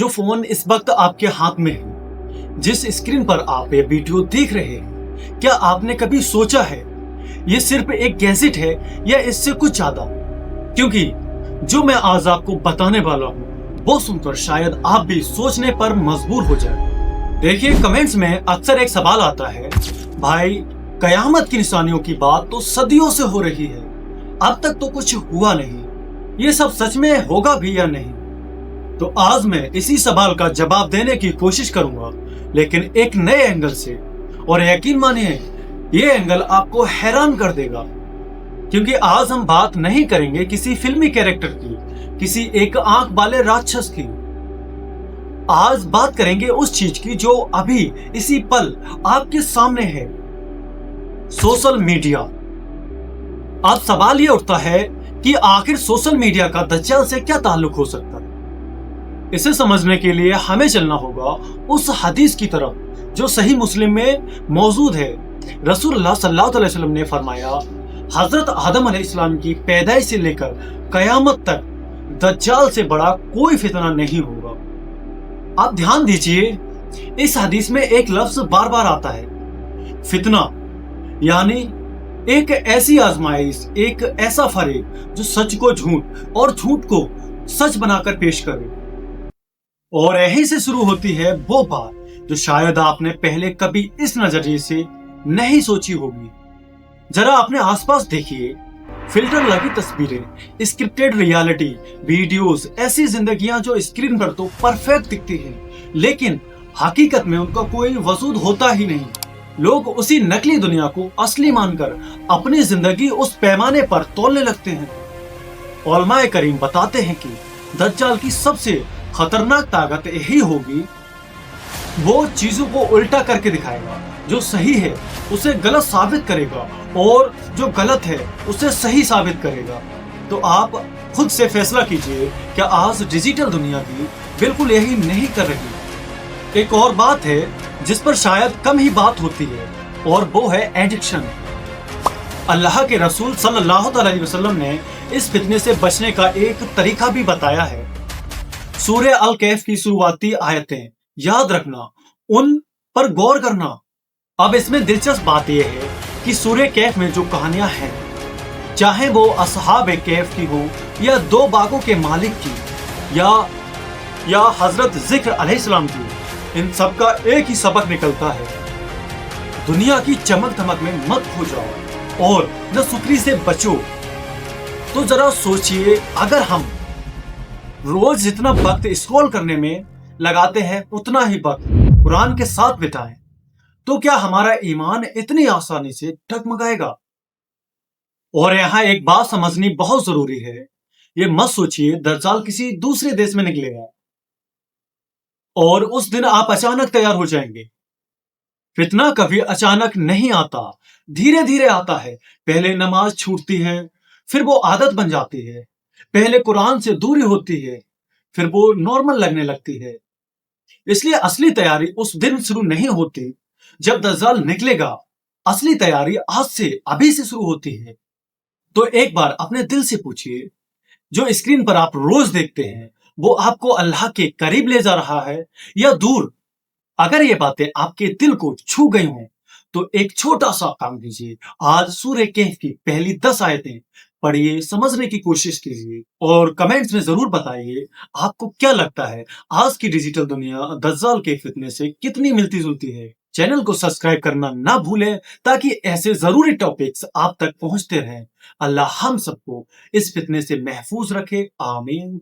जो फोन इस वक्त आपके हाथ में है, जिस स्क्रीन पर आप ये वीडियो देख रहे हैं, क्या आपने कभी सोचा है ये सिर्फ एक गैजेट है या इससे कुछ ज्यादा? क्योंकि जो मैं आज आपको बताने वाला हूँ वो सुनकर शायद आप भी सोचने पर मजबूर हो जाए। देखिए, कमेंट्स में अक्सर एक सवाल आता है, भाई कयामत की निशानियों की बात तो सदियों से हो रही है, अब तक तो कुछ हुआ नहीं, ये सब सच में होगा भी या नहीं? तो आज मैं इसी सवाल का जवाब देने की कोशिश करूंगा, लेकिन एक नए एंगल से। और यकीन मानिए, ये एंगल आपको हैरान कर देगा, क्योंकि आज हम बात नहीं करेंगे किसी फिल्मी कैरेक्टर की, किसी एक आंख वाले राक्षस की। आज बात करेंगे उस चीज की जो अभी इसी पल आपके सामने है, सोशल मीडिया। अब सवाल ये उठता है कि आखिर सोशल मीडिया का दज्जाल से क्या ताल्लुक हो सकता है? इसे समझने के लिए हमें चलना होगा उस हदीस की तरफ जो सही मुस्लिम में मौजूद है। रसूलुल्लाह सल्लल्लाहु अलैहि वसल्लम ने फरमाया, हजरत आदम अलैहिस्सलाम की पैदाइश से लेकर कयामत तक दज्जाल से बड़ा कोई फितना नहीं होगा। आप ध्यान दीजिए, इस हदीस में एक लफ्ज बार बार आता है, फितना, यानी एक ऐसी आजमाइश, एक ऐसा फरेब जो सच को झूठ और झूठ को सच बनाकर पेश करे। और यहीं से शुरू होती है वो बात जो शायद आपने पहले कभी इस नजरिए से नहीं सोची होगी। जरा अपने आसपास देखिए, फिल्टर लगी तस्वीरें, स्क्रिप्टेड रियलिटी वीडियोस, ऐसी जिंदगियां जो स्क्रीन पर तो परफेक्ट दिखती हैं, लेकिन हकीकत में उनका कोई वजूद होता ही नहीं। लोग उसी नकली दुनिया को असली मानकर अपनी जिंदगी उस पैमाने पर तोलने लगते हैं। उलमाए करीम बताते हैं कि दज्जाल की सबसे खतरनाक ताकत यही होगी, वो चीजों को उल्टा करके दिखाएगा, जो सही है उसे गलत साबित करेगा और जो गलत है उसे सही साबित करेगा। तो आप खुद से फैसला कीजिए, क्या आज डिजिटल दुनिया भी बिल्कुल यही नहीं कर रही? एक और बात है जिस पर शायद कम ही बात होती है, और वो है एडिक्शन। अल्लाह के रसूल सल्लल्लाहु अलैहि वसल्लम ने इस फितने से बचने का एक तरीका भी बताया है। सूरह अल कैफ की शुरुआती आयतें याद रखना, उन पर गौर करना। अब इसमें दिलचस्प बात यह है कि सूरह कैफ में जो कहानियां हैं, चाहे वो असहाब कैफ की हो या दो बागों के मालिक की या हजरत जिक्र अलैहिस्सलाम की, इन सब का एक ही सबक निकलता है, दुनिया की चमक धमक में मत खो जाओ और न शुक्री से बचो। तो जरा सोचिए, अगर हम रोज जितना वक्त स्क्रॉल करने में लगाते हैं उतना ही वक्त कुरान के साथ बिताएं, तो क्या हमारा ईमान इतनी आसानी से डगमगाएगा? और यहाँ एक बात समझनी बहुत जरूरी है, ये मत सोचिए दज्जाल किसी दूसरे देश में निकलेगा और उस दिन आप अचानक तैयार हो जाएंगे। फितना कभी अचानक नहीं आता, धीरे धीरे आता है। पहले नमाज छूटती है, फिर वो आदत बन जाती है। पहले कुरान से दूरी होती है, फिर वो नॉर्मल लगने लगती है। इसलिए असली तैयारी उस दिन शुरू नहीं होती जब दज्जाल निकलेगा, असली तैयारी आज से, अभी से शुरू होती है। तो एक बार अपने दिल से पूछिए, जो स्क्रीन पर आप रोज देखते हैं वो आपको अल्लाह के करीब ले जा रहा है या दूर? अगर ये बातें आपके दिल को छू गई हों तो एक छोटा सा काम कीजिए, आज सूरह कहफ की पहली 10 आयतें पढ़िए, समझने की कोशिश कीजिए और कमेंट्स में जरूर बताइए आपको क्या लगता है, आज की डिजिटल दुनिया दज्जाल के फितने से कितनी मिलती जुलती है। चैनल को सब्सक्राइब करना ना भूलें ताकि ऐसे जरूरी टॉपिक्स आप तक पहुंचते रहें। अल्लाह हम सबको इस फितने से महफूज रखे, आमीन।